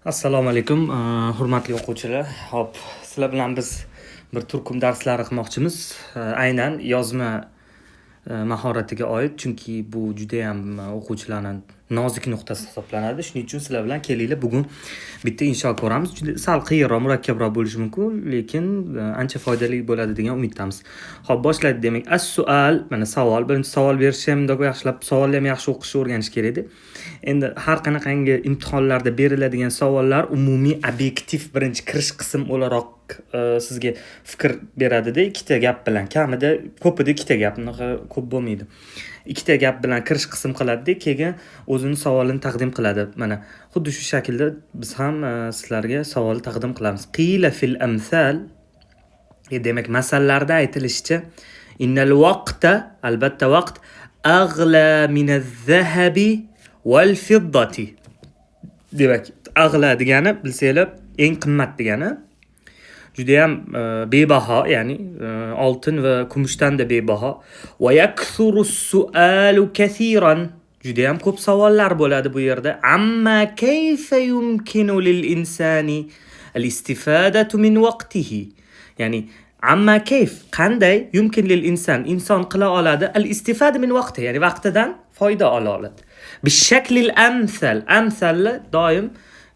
Assalomu alaykum, hurmatli o'quvchilar. Hop, sizlar bilan biz bir turkum darslari qilmoqchimiz. Aynan yozma mahoratiga oid, chunki bu juda ham o'quvchilarning nozik nuqtasi hisoblanadi. Shuning uchun sizlar bilan kelinglar, bugun bitta insho ko'ramiz. Juda sal qiyinroq, murakkabroq bo'lishi mumkin, lekin ancha foydali bo'ladi degan umiddamiz. Hop, boshlaydi demak. As-sual, mana savol. Birinchi savol berish ham yaxshilab, savolni ham yaxshi o'qishni o'rganish kerak edi. Endi har qanaqangi imtihonlarda beriladigan savollar umumiy obyektiv birinchi kirish qism o'laroq sizga fikr beradida, ikkita gap bilan, kamida ko'pida ikkita gap, unaqa ko'p bo'lmaydi. Ikkita gap bilan kirish qism qiladida, keyin o'zini savolini taqdim qiladi. Mana xuddi shu shaklda biz ham sizlarga savol taqdim qilamiz. Qila fil amsal, demak masallarda aytilishicha, innal vaqta, albatta vaqt aghla min az-zahabi wal fiddati. Demak, aghla degani bilsanglar eng qimmat degani. Juda ham bebaho, ya'ni oltin va kumushdan da bebaho. Va yakthuru as-su'alu kathiran. Juda ham ko'p savollar bo'ladi bu yerda. Amma kayfa yumkinu lil insani al-istifadatu min waqtihi. Ya'ni amma kayf, qanday yumkin lil inson qila oladi al-istifada min vaqti, ya'ni vaqtidan foyda ola oladi. Bishaklil amsal, amsallar doim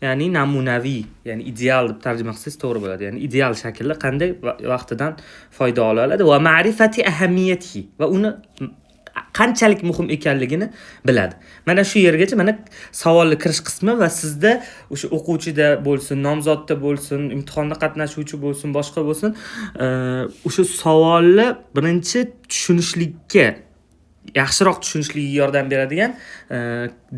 ya'ni namunaviy, ya'ni ideal deb tarjima qilsangiz to'g'ri bo'ladi. Ya'ni ideal shaklda qanday vaqtidan foyda ola oladi va ma'rifati ahamiyatihi, va uni qanchalik muhim ekanligini biladi. Mana shu yergacha mana savolni kirish qismi va sizda o'sha o'quvchida bo'lsin, nomzodda bo'lsin, imtihonda qatnashuvchi bo'lsin, boshqa bo'lsin, o'sha savolni birinchi tushunishlikka, yaxshiroq tushunishligiga yordam beradigan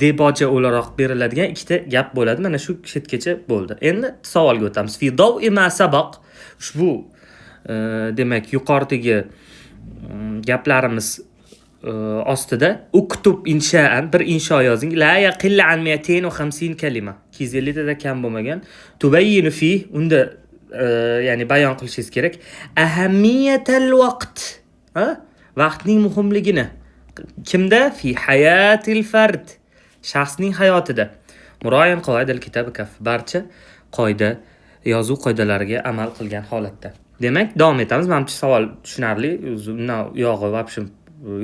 deboja o'laroq beriladigan ikkita gap bo'ladi. Mana shu chetgacha bo'ldi. Endi savolga o'tamiz. Fi dawi ma sabaq. Ushbu demak yuqoridagi gaplarimiz ostida uktub insha'an, bir insho yozing. La yaqilla an 250 kalima. 250 da kam bo'lmagan. Tubayyinu fi, unda ya'ni bayon qilishingiz kerak. Ahamiyatal vaqt. Vaqtning muhimligini. Kimda? Fi hayatil fard. Shaxsning hayotida. Muroyan qoidal kitobi kaf. Barcha qoida, yozuv qoidalariga amal qilgan holatda. Demak, davom etamiz. Menimcha savol tushunarli. Yog'i vobshim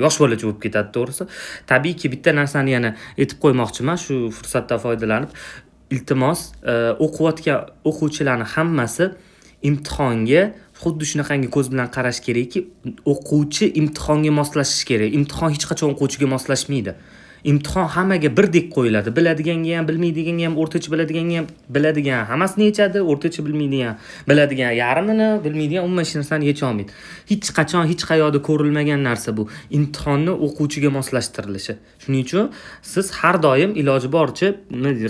yosh bolacha bo'lib ketadi, to'g'risi. Tabiiyki bitta narsani yana aytib qo'ymoqchiman, shu fursatdan foydalanib. Iltimos, o'qiyotgan o'quvchilarning hammasi imtihonga xuddi shunaqangi ko'z bilan qarash kerakki, o'quvchi imtihonga moslashishi kerak. Imtihon hech qachon o'quvchiga moslashmaydi. Imtihon hammaga birdek qo'yiladi. Biladiganga ham, bilmaydiganga ham, o'rtacha biladiganga ham, biladigan hammasini yechadi, o'rtacha bilmaydigan, biladigan yarmini, bilmaydigan umuman hech narsani yecha olmaydi. Hech qachon hech qayoqda ko'rilmagan narsa bu. Imtihonni o'quvchiga moslashtirilishi. Shuning uchun siz har doim iloji boricha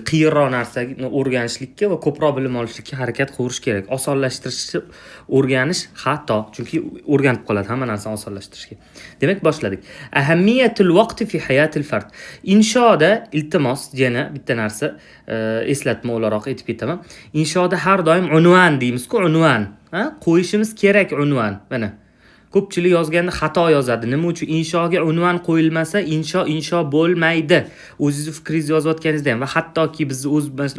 qiyinroq narsani o'rganishlikka va ko'proq bilim olishlikka harakat qilish kerak. Osonlashtirishni o'rganish xato, chunki o'rganib qoladi hamma narsani osonlashtirishga. Demak, boshladik. Ahamiyatul vaqti fi hayatil fard. Inshoda iltimos yana bitta narsa eslatma o'laroq aytib ketaman. Inshoda har doim unvon deymiz-ku, unvon. Qo'yishimiz kerak unvon. Mana ko'pchilik yozganda xato yozadi. Nima uchun? Inshoga unvon qo'yilmasa, insho bo'lmaydi. O'zingiz fikringizni yozayotganingizda ham va hattoki biz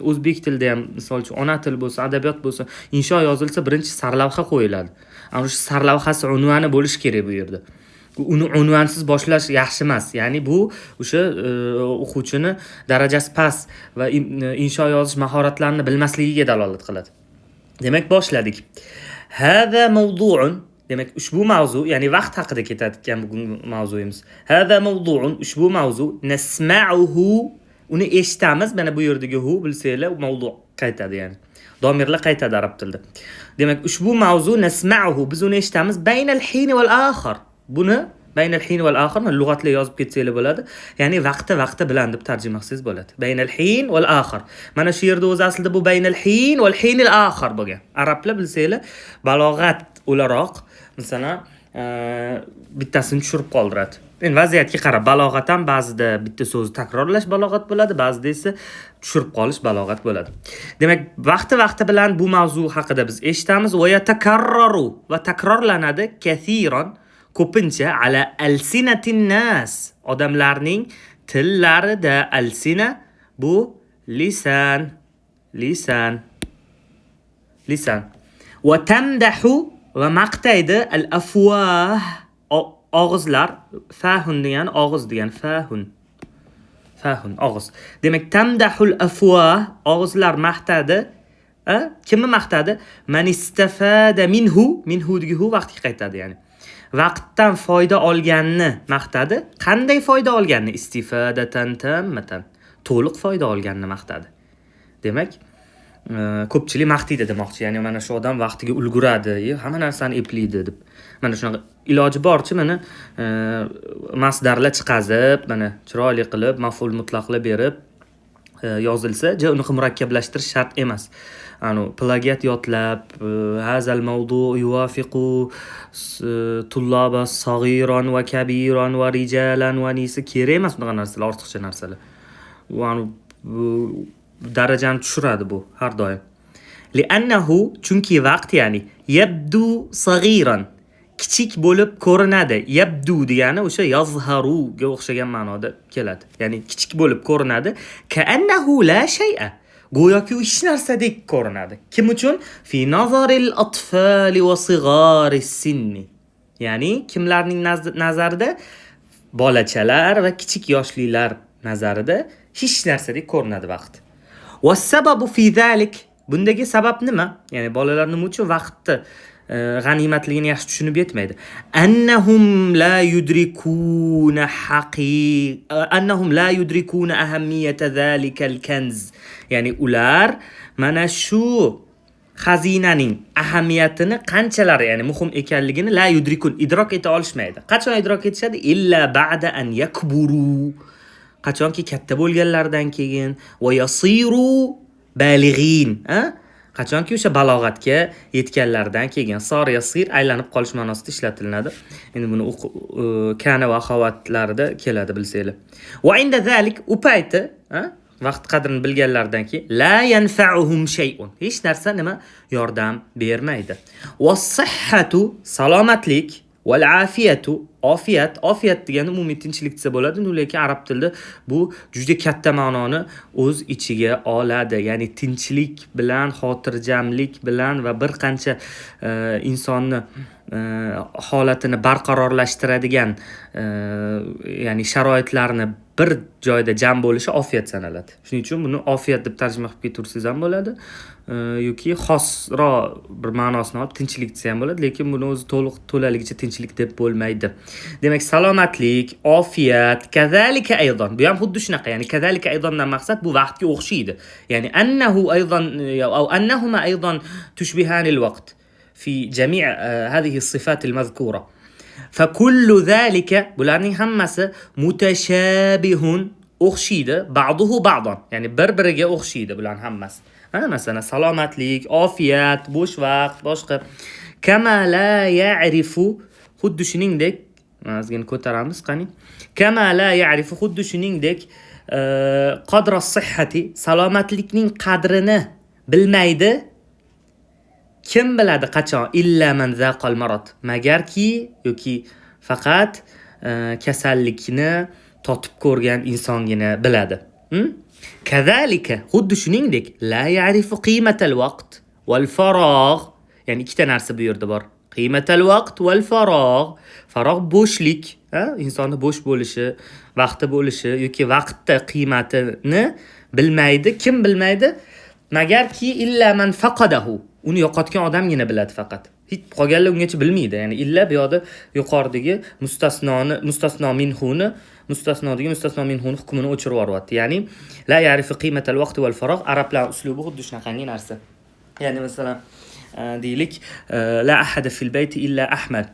o'zbek tilida ham, misol uchun ona til bo'lsa, adabiyot bo'lsa, insho yozilsa birinchi sarlavha qo'yiladi. Ana shu sarlavhasi unvoni bo'lishi kerak bu yerda. Uni unvonsiz boshlash yaxshi emas. Ya'ni bu o'sha o'quvchini darajasi past va insho yozish mahoratlarini bilmasligiga dalolat qiladi. Demak, boshladik. Hada mavdu'un, demak ushbu mavzu, ya'ni vaqt haqida ketadigan bugun mavzuyimiz. Hada mavdu'un, ushbu mavzu nasma'uhu, uni eshitamiz. Mana bu yerdagi hu bilsanglar, mavdu qaytadi, ya'ni domirlar qaytadi arab tilida. Demak, ushbu mavzu nasma'uhu, biz uni eshitamiz baynal hin val akhir. Buni baynal hin val akhir lug'atlar yozib ketsanglar bo'ladi. Ya'ni vaqti bilan deb tarjima qilsangiz bo'ladi. Baynal hin val akhir. Mana shu yerda o'zi aslida bu baynal hin val hinil akhir bo'lgan. Arablar bilsanglar, balog'at o'laroq masalan bittasini tushirib qoldiradi. Endi vaziyatga qarab, balog'at ham ba'zida bitta so'zni takrorlash balog'at bo'ladi, ba'zida esa tushirib qolish balog'at bo'ladi. Demak, vaqti bilan bu mavzu haqida biz eshitamiz. Va yatakarraru, va takrorlanadi kathiran, ko'pincha ala alsinatin nas, odamlarning tillarida. Alsina bu lisan, lisan. Lisan. Va tamdahu va maqtaydi al-afwah og'izlar. Fahun degan og'iz degan fahun. Fahun og'iz. Demak tamdahul afwah og'izlar maqtadi. Kimni maqtadi? Man istafada minhu degi hu vaqtga qaytadi ya'ni. Vaqtdan foyda olganni maqtadi. Qanday foyda olganni? Istifadatan tammatan. To'liq foyda olganni maqtadi. Demak, ko'pchilik maqtaydi demoqchi. Ya'ni mana shu odam vaqtiga ulguradi, hamma narsani eplaydi deb. Mana shunaqa iloji boricha mana masdarlar chiqazib, mana chiroyli qilib, maf'ul mutlaqlar berib yozilsa, uni murakkablashtirish shart emas. Plagiat yotlab, hazal mavdu yuwafiqu tullaba sag'iran va kabiran va rijalan va nisa kerak emas bunaqa narsalar, ortiqcha narsalar. Darajani tushiradi bu har doim. Li'annahu chunki vaqt ya'ni yabdu sag'iran kichik bo'lib ko'rinadi. Yabdu degani o'sha yazharuga o'xshagan ma'noda keladi. Ya'ni kichik bo'lib ko'rinadi. Ka'annahu la shay'a. Go'yoki u hech narsadek ko'rinadi. Kim uchun? Fi nazaril atfali va sigharis sinni. Ya'ni kimlarning nazarida? Bolachalar va kichik yoshlilar nazarida hech narsadek ko'rinadi vaqt. Va sababu fi zalik. Bundagi sabab nima? Ya'ni bolalar nima uchun vaqtni g'animatligini yaxshi tushunib yetmaydi. Annahum la yudrikuna ahamiyata zalikal kanz. Ya'ni ular mana shu xazinaning ahamiyatini qanchalar, ya'ni muhim ekanligini la yudrikun idrok eta olishmaydi. Qachon idrok etishadi? Illa ba'da an yakburu. Qachonki katta bo'lganlardan keyin va yasiru balighin, qachonki o'sha balog'atga yetganlardan keyin. Sor yasir aylanib qolish ma'nosida ishlatiladi. Endi buni kana va axavatlarida keladi bilsanglar. Va inda zalik u payti, vaqt qadrini bilganlardan keyin la yanfa'uhum shay'un. Hech narsa nima yordam bermaydi. Va sihhatu salomatlik val afiyatu ofiyat degani umumiy tinchlik desa bo'ladi, lekin arab tilida bu juda katta ma'noni o'z ichiga oladi. Ya'ni tinchlik bilan, xotirjamlik bilan va bir qancha insonni holatini barqarorlashtiradigan ya'ni sharoitlarni bir joyda jam bo'lishi ofiyat sanaladi. Shuning uchun buni ofiyat deb tarjima qilib ketursangiz ham bo'ladi. Yoki xosroq bir ma'nosini olib tinchlik desa ham bo'ladi, lekin buni o'zi to'laligicha tinchlik deb bo'lmaydi. Demak, salomatlik, ofiyat, kazalika aydan. Bu ham xuddi shunaqa, ya'ni kazalika aydandan maqsad bu vaqtga o'xshaydi. Ya'ni annahu aydan au annahuma aydan tushbihanil vaqt fi jami' hadhihi as-sifat al-mazkura. Fa kullu zalika bularning hammasi mutashabihun o'xshaydi, ba'duhu ba'dan. Ya'ni bir-biriga o'xshaydi bularning hammasi. Masalan, salomatlik, ofiyat, bo'sh vaqt, boshqa. Kama la ya'rifu xuddi shuningdek, ozgina ko'taramiz qani. Kama la ya'rifu xuddi shuningdek qadra as-sihhati salomatlikning qadrini bilmaydi. Kim biladi qachon? Illa man zaqal marad. Magarki yoki faqat kasallikni totib ko'rgan insongina biladi. Kazalika xuddi shuningdek la ya'rifu qimatal vaqt wal faragh. Ya'ni ikkita narsa bu yerda bor. Qimatal vaqt wal faragh. Faragh bo'shlik, insonni bo'sh bo'lishi, vaqti bo'lishi yoki vaqtda qiymatini bilmaydi. Kim bilmaydi? Magarki illa man faqadahu. Uni yo'qotgan odamgina biladi faqat. Hech qolganlar ungacha bilmaydi. Ya'ni illa bu yoqda yuqoridagi mustasno minhuni hukmini o'chirib yuboryapti. Ya'ni la ya'rifu qimatal vaqti wal faragh arablar uslubi xuddi shunaqangi narsa. Ya'ni masalan deylik la ahada fil bayti illa Ahmad.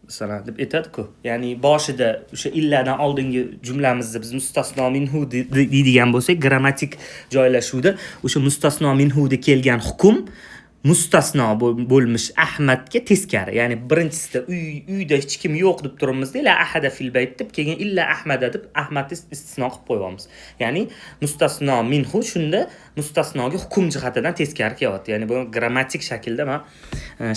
Masalan deb aytadi-ku. Ya'ni boshida o'sha illadan oldingi jumlamizda biz mustasno minhu deydigan bo'lsak, grammatik joylashuvda o'sha mustasno minhuda kelgan hukm mustasno bo'lmish Ahmadga teskari. Ya'ni birinchisida uyda hech kim yo'q deb turibmiz-da, la ahada fil bayt deb keyin illa Ahmada deb Ahmadni istisno qilib qo'yamiz. Ya'ni mustasno minhu shunda mustasnoga hukm jihatidan teskari kelyapti. Ya'ni bu grammatik shaklda men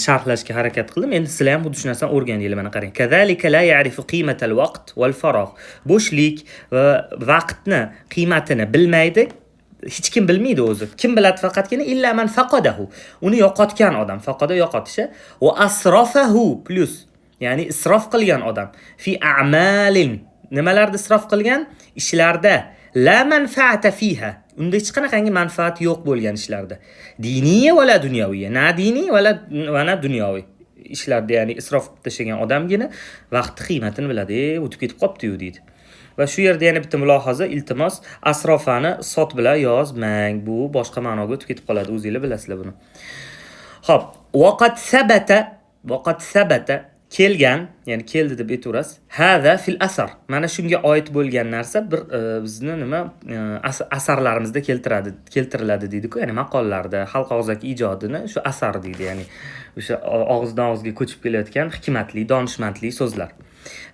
sharhlashga harakat qildim. Endi sizlar ham xuddi shu narsani o'rganinglar, mana qarang. Kazalika la ya'rifu qimatal vaqt wal faragh. Bo'shlik va vaqtni qiymatini bilmaydi. hech kim bilmaydi o'zi. Kim biladi faqatgina illa man faqadahu. Uni yo'qotgan odam. Faqada yo'qotishi va asrafahu plus, ya'ni isrof qilgan odam. Fi a'malin. Nimalarda isrof qilgan? Ishlarda. La manfaata fiha. Unda hech qanaqangi manfaat yo'q bo'lgan ishlarda. Diniy va la dunyoviy. Na diniy va na dunyoviy. Ishlarda, ya'ni isrof qilib tashlagan odamgina vaqt qiymatini biladi. O'tib ketib qopti-yu deydi. Va shu yerda yana bitta mulohaza, iltimos, asrofani sot bilan yozmang. Bu boshqa ma'noga o'tib ketib qoladi. O'zingizlar bilasizlar buni. Xo'p, vaqat sabata kelgan, ya'ni keldi deb aytamiz. Hada fil asar. Mana shunga oid bo'lgan narsa bir bizni asarlarimizda keltiriladi deydi-ku, ya'ni maqollarda, xalq og'zaki ijodini shu asar deydi, ya'ni o'sha og'izdan og'izga ko'chib kelayotgan hikmatli, donishmandli so'zlar.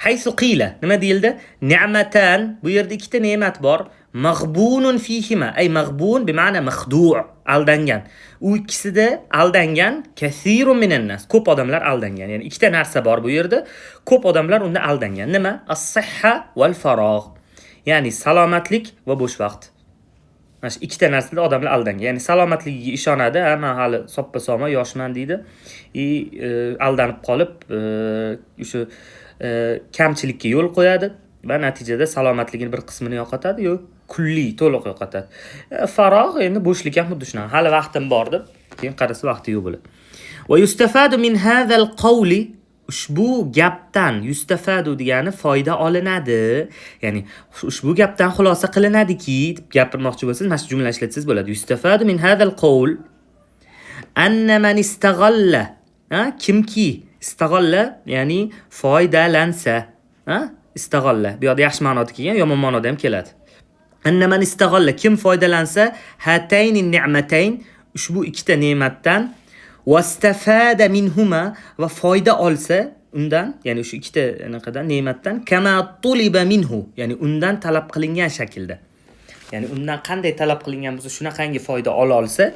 Haysu qila, nima deyildi? Ni'matan, bu yerda ikkita ne'mat bor. Maghbunun fihima, ay maghbun bi ma'na makhdu', aldangan. U ikkisida aldangan kasirun minan nas, ko'p odamlar aldangan. Ya'ni ikkita narsa bor bu yerda, ko'p odamlar unda aldangan. Nima? As-sihha val farogh. Ya'ni salomatlik va bo'sh vaqt. Mana shu ikkita narsada odamlar aldangan. Ya'ni salomatligiga ishonadi, men hali soppa-soma yoshman deydi. Aldanib qolib, o'sha kamchilikka yo'l qo'yadi va natijada salomatligini bir qismini yo'qotadi, yo'q kulli to'liq yo'qotadi. Farogh endi bo'shlik ham xuddi shunaqa. Hali vaqtim bor deb, keyin qarasa vaqti yo'q bo'ladi. Va yustafadu min hadhal qawli, ushbu gapdan yustafadu degani foyda olinadi. Ya'ni ushbu gapdan xulosa qilinadiki, deb gapirmoqchi bo'lsangiz, mana shu jumla ishlatsangiz bo'ladi. Yustafadu min hadhal qawl anna man istaghalla, kimki istaghalla, ya'ni foydalansa, istaghalla. Bu yerda yaxshi ma'noda kelgan, yomon ma'noda ham keladi. Anna man istaghalla, kim foydalansa, hatayni ni'matayn, ushbu ikkita ne'matdan, wastafada minhuma, va foyda olsa undan, ya'ni shu ikkita naqadan ne'matdan, kama tuliba minhu, ya'ni undan talab qilingan shaklda. Ya'ni undan qanday talab qilingan bo'lsa, shunaqangi foyda ola olsa,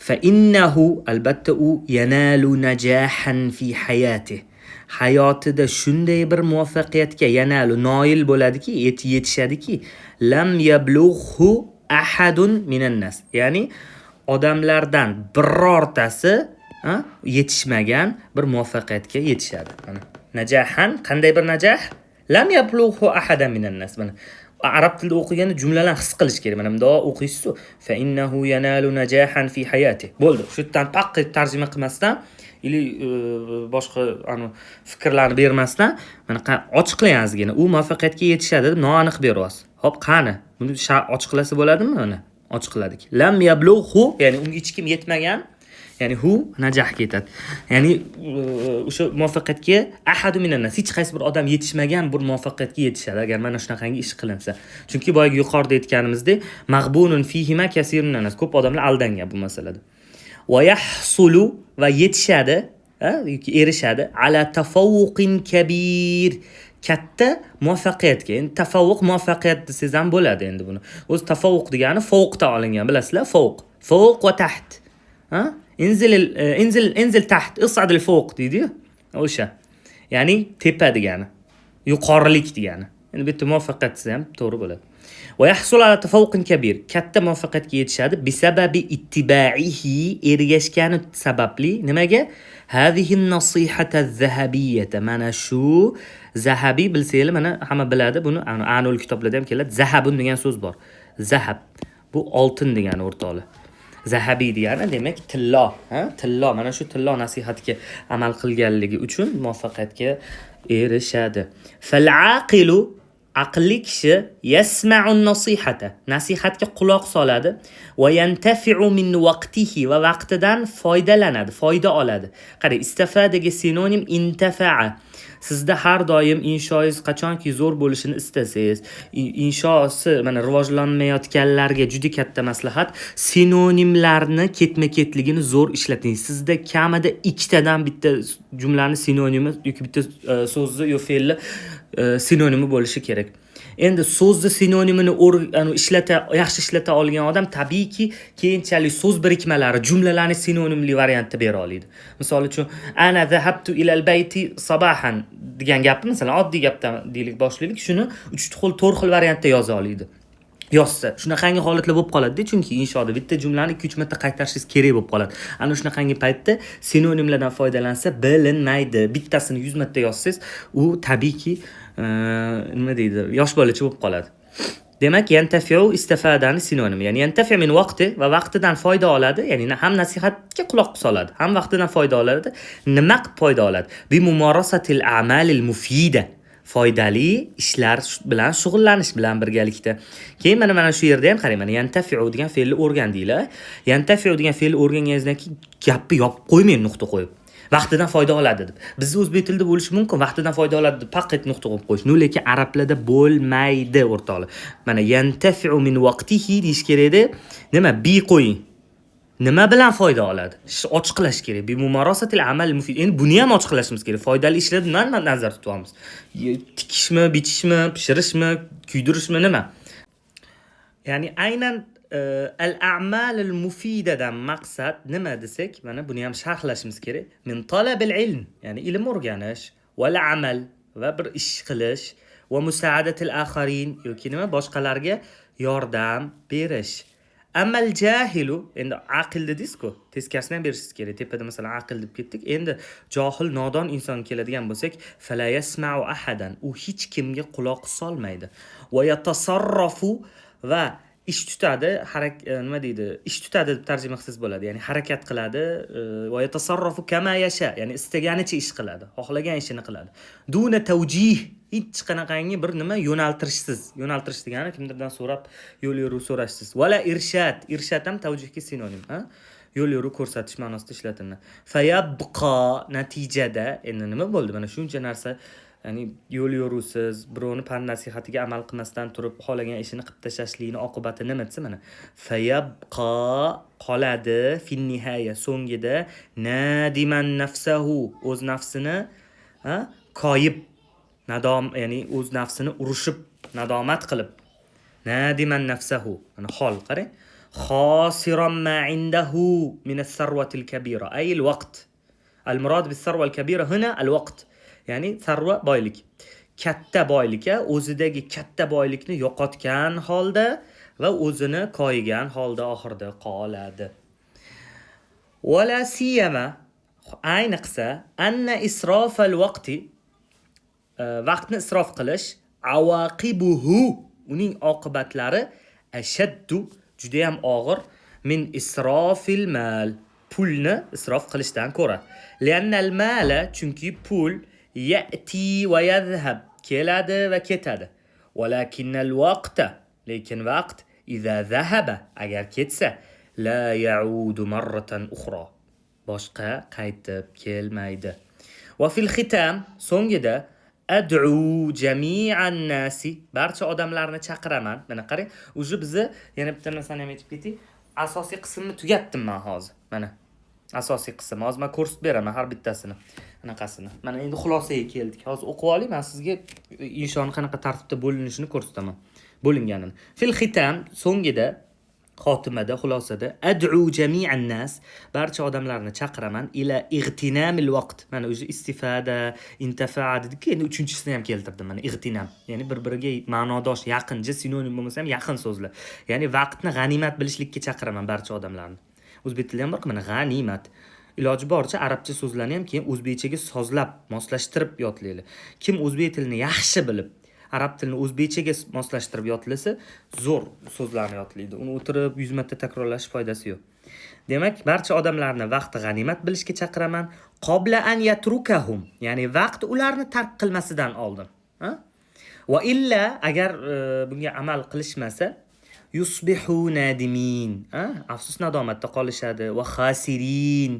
fa innahu, albatta u yanalu najahan fi hayatihi. Hayotida shunday bir muvaffaqiyatga yanalu noil bo'ladiki, yetishadiki, lam yablughu ahadun minan nas. Ya'ni odamlardan birortasi yetishmagan bir muvaffaqiyatga yetishadi. Mana najahan, qanday bir najah? Lam yablughu ahadan minan nas. Mana arab tilida o'qiganda jumlalarni his qilish kerak. Mana bunda o'qiysiz, fa innahu yanalu najahan fi hayatihi. Bo'ldi. Shu yerdan paqqa tarjima qilmasdan ili boshqa fikrlarni bermasdan mana ochiqlayazgina u muvaffaqiyatga yetishadi deb noaniq beryapsiz. Xo'p, qani? Buni ochiqlasa bo'ladimi mana? Ochiqladik. Lam yablughu, ya'ni unga hech kim yetmagan, ya'ni hu najahga yetadi. Ya'ni o'sha muvaffaqiyatga ahadu minan nas, hech qaysi bir odam yetishmagan bir muvaffaqiyatga yetishadi agar mana shunaqangi ish qilinsa. Chunki boyagi yuqorida aytganimizdek, maghbunun fihima kasirun nas, ko'p odamlar aldangan bu masalada. Va yahsulu, va yetishadi, yoki erishadi ala tafawuqin kabir, katta muvaffaqiyatga. Endi tafawuq muvaffaqiyat desangiz ham bo'ladi endi buni. O'zi tafawuq degani fawqdan olingan, bilasizlar? Fawq va taht. Inzil taht, is'ad al-fawq deydi. O'sha. Ya'ni tepa degani, yuqorilik degani. Endi bu yerda muvaffaqiyat desa ham to'g'ri bo'ladi. Va yahsul ala tafawuqin kabir, katta muvaffaqiyatga yetishadi bisababi ittiba'ihi, ergashgani sababli. Nimaga? Hadhihi an-nasihata az-zahabiyyata, mana shu zahabiy bilsanglar, mana hamma biladi buni, anul kitoblarda ham keladi. Zahabun degan so'z bor. Zahab bu oltin degani o'rtoqlar. Zahabiy degani demak tillo, tillo. Mana shu tillo nasihatga amal qilganligi uchun muvaffaqiyatga erishadi. Fal aqilu, aqlli kishi yasma'un nasihata, nasihatga quloq soladi, va yantafi'u min vaqtihi, va vaqtidan foydalanadi, foyda oladi. Qarang, istafadaga sinonim intafa'a. Sizda har doim inshoingiz qachonki zo'r bo'lishini istasangiz, inshosi mana rivojlanmayotganlarga juda katta maslahat, sinonimlarni ketma-ketligini zo'r ishlating. Sizda kamida ikkitadan bitta jumlani sinonimi yoki bitta so'zni yo fe'lni sinonimi bo'lishi kerak. Endi so'zni sinonimini yaxshi ishlata olgan odam tabiiyki keyinchalik so'z birikmalari, jumlalarni sinonimli variantda bera oladi. Misol uchun, ana zahabtu ilal bayti sabahan degan gapni, masalan, oddiy gapdan deylik boshlaylik, shuni 3 xil, 4 xil variantda yoza oladi. yozsa shunaqangi holatlar bo'lib qoladi-da, chunki inshoda bitta jumlani 2-3 marta qaytarishingiz kerak bo'lib qoladi. Ana shunaqangi paytda sinonimlardan foydalansa bilinmaydi. Bittasini 100 marta yozsangiz, u tabiiyki nima deydi, yosh bolacha bo'lib qoladi. Demak, yantafiu istifadani sinonimi. Ya'ni yantafi min vaqti va vaqtidan foyda oladi, ya'ni ham nasihatga quloq soladi, ham vaqtidan foyda oladi. Nima qilib foyda oladi? Bi mumarasatil a'malil mufida. Foydali ishlar bilan shug'ullanish bilan birgalikda. Keyin mana shu yerda ham qarang, mana yantafiu degan fe'lni o'rgandinglar. Yantafiu degan fe'lni o'rganganingizdan keyin gapni yopib qo'ymang nuqta qo'yib. Vaqtidan foyda oladi deb. Bizning o'zbek tilida bo'lishi mumkin, vaqtidan foyda oladi deb faqat nuqta qo'yib qo'yish. Lekin arablarda bo'lmaydi o'rtoqlar. Mana yantafiu min vaqtihi deyish kerak-da. Nima? Bi qo'ying. Nima bilan foyda oladi? Ochiqlash kerak. Bi mumarasatil amal mufid. Endi buni ham ochiqlashimiz kerak. Foydali ishlarni nima nazarda tutamiz? Tikishmi, bichishmi, pishirishmi, kuydirishmi nima? Ya'ni aynan al-a'mal al-mufidadan maqsad nima desak, mana buni ham sharhlashimiz kerak. Min talabil ilm, ya'ni ilm o'rganish, va amal va bir ish qilish, va musaadatil akharin yoki nima boshqalarga yordam berish. Amal jahilu, endi aql dedingiz-ku, teskarisini ham berishingiz kerak. Tepada masalan aql deb ketdik. Endi johil, nodon inson keladigan bo'lsak, fala yasma'u ahadan, u hech kimga quloq solmaydi. Va yatasarrafu va ish tutadi, nima deydi? Ish tutadi deb tarjima qilsangiz bo'ladi. Ya'ni harakat qiladi, va yatasarrafu kama yasha, ya'ni istaganicha ish qiladi, xohlagan ishini qiladi. Duna tawjih, hech qanaqangi bir nima yo'naltirishsiz. Yo'naltirish degani kimdirdan so'rab, yo'l yo'ruv so'rashsiz. Vala irshad, irshad ham tawjihga sinonim, ha? Yo'l yo'ruv ko'rsatish ma'nosida ishlatiladi. Fayabqa, natijada endi nima bo'ldi? Mana shuncha narsa, ya'ni yo'l yo'rusiz, birovni pan nasihatiga amal qilmasdan turib, xohlagan ishini qilib tashlashlikning oqibati nima desa mana fayabqa qoladi fin nihaya so'ngida nadiman nafsahu o'z nafsini koyib ya'ni o'z nafsini urushib nadomat qilib nadiman nafsahu mana hol qarang khosiran ma indahu min as-sarwatil kabira ay al-waqt al-murad bis-sarwa al-kabira huna al-waqt ya'ni sarva boylik. Katta boylik, o'zidagi katta boylikni yo'qotgan holda va o'zini koyigan holda oxirida qoladi. Wala siyama ayniqsa anna israfal vaqti vaqtni isrof qilish awaqibuhu uning oqibatlari ashaddu juda ham og'ir min israfil mal pulni isrof qilishdan ko'ra. Li'annal mala chunki pul ya'ti va yadhhab keladi va ketadi. Walakinnal vaqta lekin vaqt idza zahaba agar ketsa la ya'udu marratan ukhra boshqa qaytib kelmaydi. Va fil khitam so'ngida ad'u jami'an nasi barcha odamlarni chaqiraman. Mana qarang, o'zi bizni yana bitta narsani ham aytib ketdik. Asosiy qismni tugatdim men hozir. Mana asosiy qism. Hozir men ko'rsatib beraman har bittasini. Anaqasini. Mana endi xulosaga keldik. Hozir o'qib oling, men sizga inshoni qanaqa tartibda bo'linishini ko'rsataman. Bo'linganini. Fil khitam so'ngida xotimada xulosada ad'u jami'an nas barcha odamlarni chaqiraman ila ig'tinamil vaqt. Mana o'zi istifada, intafa'a dedik, endi uchinchisini ham keltirdim. Mana ig'tinam, ya'ni bir-biriga ma'nodosh, yaqincha sinonim bo'lmasa ham yaqin so'zlar. Ya'ni vaqtni g'animat bilishlikka chaqiraman barcha odamlarni. O'zbek tilida ham bor, mana g'animat. Iloji boricha arabcha so'zlarni ham keyin o'zbekchaga sozlab, moslashtirib yodlaylik. Kim o'zbek tilini yaxshi bilib arab tilini o'zbekchaga moslashtirib yodlasa, zo'r so'zlarni yodlaydi. Uni o'tirib 100 marta takrorlash foydasi yo'q. Demak, barcha odamlarni vaqtni g'animat bilishga chaqiraman. Qobla an yatrukahum, ya'ni vaqt ularni tark qilmasidan oldin. Va illa agar bunga amal qilishmasa, yusbihu nadimin, afsus nadomatda qolishadi va khasirin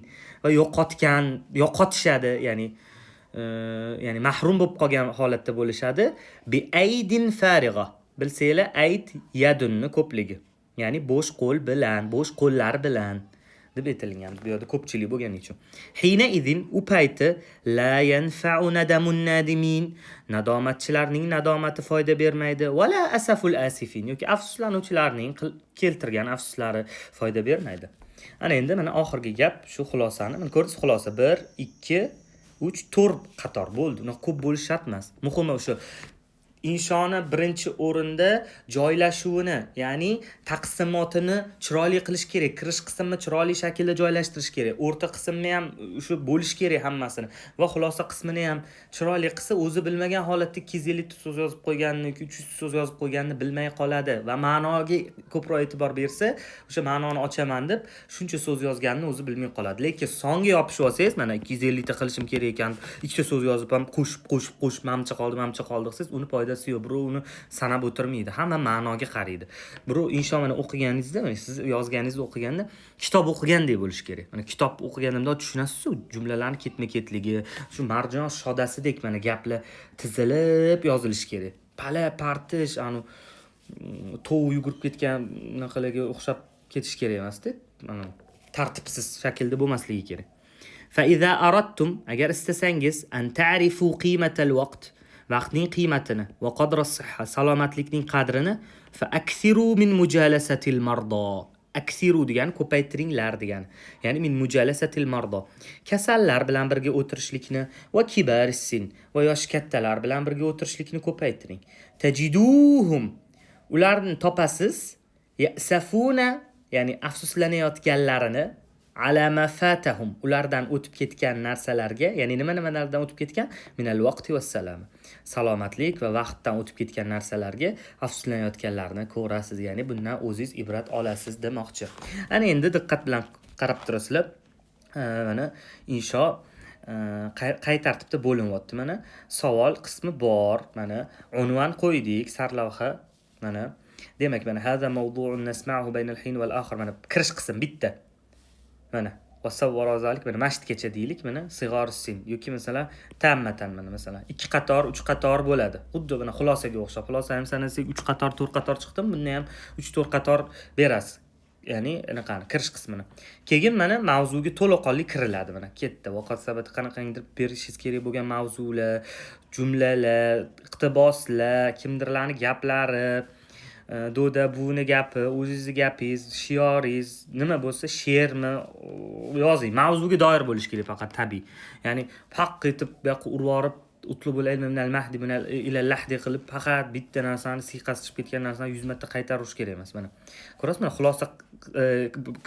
va yo'qotishadi, ya'ni mahrum bo'lib qolgan holatda bo'lishadi. Bi aydin farig'a. Bilsanglar, ayd yadunni ko'pligi. Ya'ni bo'sh qo'l bilan, bo'sh qo'llar bilan deb aytilgan. Bu yerda ko'pchilik bo'lgani uchun. Hina idin u payti la yanfa'u nadamun nadimin. Nadomatchilarning nadomati foyda bermaydi. Wala asaful asifin. Yoki afsuslanuvchilarning keltirgan afsuslari foyda bermaydi. Ana endi mana oxirgi gap shu xulosani. Mana ko'rdingiz xulosa 1 2 3 4 qator bo'ldi. Uni ko'p bo'lish shart emas. Muhimi o'sha inshoni birinchi o'rinda joylashuvini, ya'ni taqsimotini chiroyli qilish kerak. Kirish qismini chiroyli shaklda joylashtirish kerak. O'rta qismni ham shu bo'lish kerak hammasini. Va xulosa qismini ham chiroyli qilsa, o'zi bilmagan holatda 250 ta so'z yozib qo'yganini, 300 ta so'z yozib qo'yganini bilmay qoladi va ma'noga ko'proq e'tibor bersa, o'sha ma'noni ochaman deb shuncha so'z yozganini o'zi bilmay qoladi. Lekin songa yopishib olsangiz, mana 250 ta qilishim kerak ekan, ikkita so'z yozib ham qo'shib mamcha qoldi desangiz, uni foydasi yo'q. Birov uni sanab o'tirmaydi. Hamma ma'noga qaraydi. Birov inshomani o'qiganingizda, siz yozganingizni o'qiganda kitob o'qigandek bo'lish kerak. Mana kitob o'qiganimda tushunasiz-ku, jumlalarning ketma-ketligi, shu marjon shodasidek mana gaplar tizilib yozilishi kerak. Pala partish, tovuq yugurib ketgan naqalarga o'xshab ketish kerak emas-da. Mana tartibsiz shaklda bo'lmasligi kerak. Fa iza aradtum, agar istasangiz, an ta'rifu qimatal vaqt, vaqtning qiymatini va qadra sihha, salomatlikning qadrini, fa aksiru min mujalasatil mardo. Aksiru degani ko'paytiringlar degani. Ya'ni min mujalasatil mardo. Kasallar bilan birga o'tirishlikni va kibarissin va yosh kattalar bilan birga o'tirishlikni ko'paytiring. Tajiduhum, ularni topasiz, yasafuna, ya'ni afsuslanayotganlarini, ala mafatahum, ulardan o'tib ketgan narsalarga, ya'ni nimalardan o'tib ketgan? Minal vaqti was salam. Salomatlik va vaqtdan o'tib ketgan narsalarga afsuslanayotganlarni ko'rasiz, ya'ni bundan o'zingiz ibrat olasiz demoqchi. Ana endi diqqat bilan qarab turasizlar. Mana insho qay tartibda bo'linyapti. Mana savol qismi bor, mana unvon qo'ydik, sarlavha, mana demak, mana hada mavdu'un nasma'uhu baynal hin wal akhir, mana kirish qism bitta. Mana vasavvaro zalik, mana masjidgacha deylik, mana sig'or sin yoki masalan tammatan, mana masalan 2 qator, 3 qator bo'ladi. Xuddi mana xulosaga o'xshab. Xulosa ham sanasak 3 qator, 4 qator chiqdimi, bundan ham 3-4 qator berasiz. Ya'ni anaqani kirish qismini. Keyin mana mavzuga to'laqonli kiriladi. Mana ketdi. Vaqt sabati qanaqangidir berishingiz kerak bo'lgan mavzular, jumlalar, iqtiboslar, kimdirlarning gaplari, do'da buvini gapi, o'zingizni gapingiz, shioringiz nima bo'lsa, she'rmi yozing. Mavzuga doir bo'lish kerak faqat, tabiiy. Ya'ni haq etib bu yoqqa urib borib, utlubul ilmi minal mahdi ila lahdi qilib faqat bitta narsani, siyqasi chiqib ketgan narsani 100 marta qaytarish kerak emas. Mana ko'rasizmi? Mana xulosa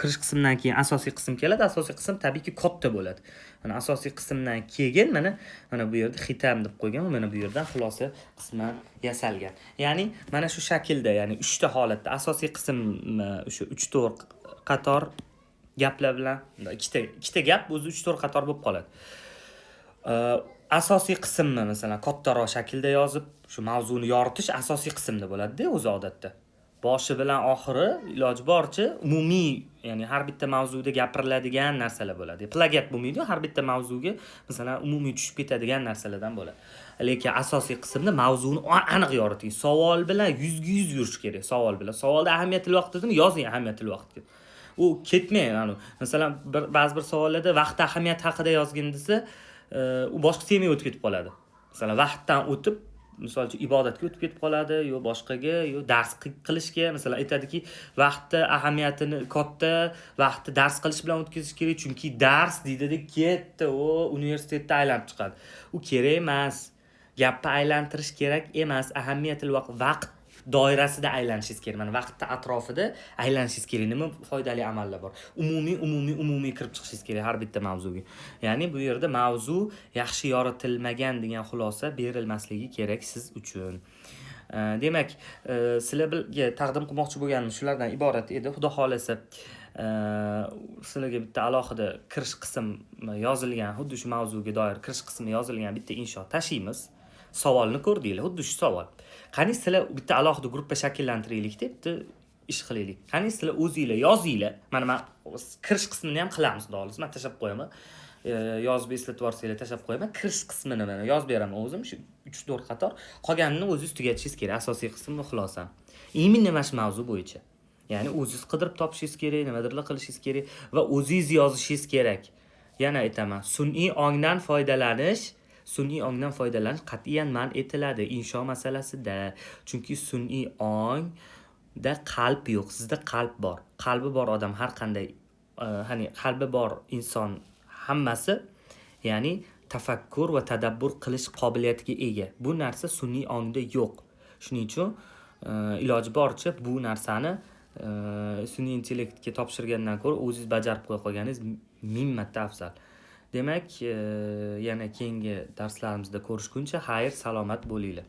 kirish qismidan keyin asosiy qism keladi. Asosiy qism tabiiyki katta bo'ladi. Mana asosiy qismdan keyin mana bu yerda xitam deb qo'ygan, mana bu yerdan xulosa qismi yasalgan. Ya'ni mana shu shaklda, ya'ni 3 ta holatda asosiy qism o'sha 3-4 qator gaplar bilan ikkita gap o'zi 3-4 qator bo'lib qoladi. Asosiy qismni masalan kattaroq shaklda yozib, shu mavzuni yoritish asosiy qismda bo'ladi-da o'zi odatda. Boshi bilan oxiri iloji boricha umumiy, ya'ni har bitta mavzuda gapiriladigan narsalar bo'ladi. Plagiat bo'lmaydi, har bitta mavzuga masalan umumiy tushib ketadigan narsalardan bo'ladi. Lekin asosiy qismda mavzuni aniq yoriting. Savol bilan 100% yurish kerak. Savolda ahamiyatul vaqt dedimi, yozing ahamiyatul vaqtga. U ketmang. Masalan ba'zi bir savollarda vaqt ahamiyati haqida yozgin desa, u boshqa temaga o'tib ketib qoladi. Masalan, vaqtdan o'tib, misol uchun ibodatga o'tib ketib qoladi, yo boshqaga, yo dars qilishga. Masalan, aytadiki, vaqtni ahamiyatini katta, vaqtni dars qilish bilan o'tkazish kerak, chunki dars deydida ketdi, universitetda aylanib chiqadi. U kerak emas. Gapni aylantirish kerak emas. Ahamiyatul vaqt doirasida aylanishingiz kerak. Mana vaqtda atrofida aylanishingiz kerak. Nima foydali amallar bor? Umumiy kirib chiqishingiz kerak har bitta mavzuga. Ya'ni bu yerda mavzu yaxshi yoritilmagan degan xulosa berilmasligi kerak siz uchun. Demak, sizlarga taqdim qilmoqchi bo'lganim shulardan iborat edi. Xudo xolasa, sizlarga bitta alohida kirish qismi yozilgan, xuddi shu mavzuga doir kirish qismi yozilgan bitta insho tashiymiz. Savolni ko'rdinglar, xuddi shu savol. Qani sizlar bitta alohida guruhga shakllantiraylik deb bitta ish qilaylik. Qani sizlar o'zingizlar yozinglar. Mana kirish qismini ham qilamiz, xolos. Men tashab qo'yaman. Yozib eslatib yuborsanglar tashab qo'yaman. Kirish qismini mana yozib beraman o'zim, shu 3-4 qator. Qolganini o'zingiz tugatishingiz kerak. Asosiy qism va xulosa. Nima shu mavzu bo'yicha. Ya'ni o'zingiz qidirib topishingiz kerak, nimadirlar qilishingiz kerak va o'zingiz yozishingiz kerak. Yana aytaman, sun'iy ongdan foydalanish qat'iyan man etiladi insho masalasida. Chunki sun'iy ongda qalb yo'q, sizda qalb bor. Qalbi bor odam har qanday, qalbi bor inson hammasi, ya'ni tafakkur va tadabbur qilish qobiliyatiga ega. Bu narsa sun'iy ongda yo'q. Shuning uchun iloji boricha bu narsani sun'iy intellektga topshirgandan ko'ra o'zingiz bajarib qo'ya qolganingiz 1000 marta afzal. Demak, yana keyingi darslarimizda ko'rishguncha xayr, salomat bo'linglar.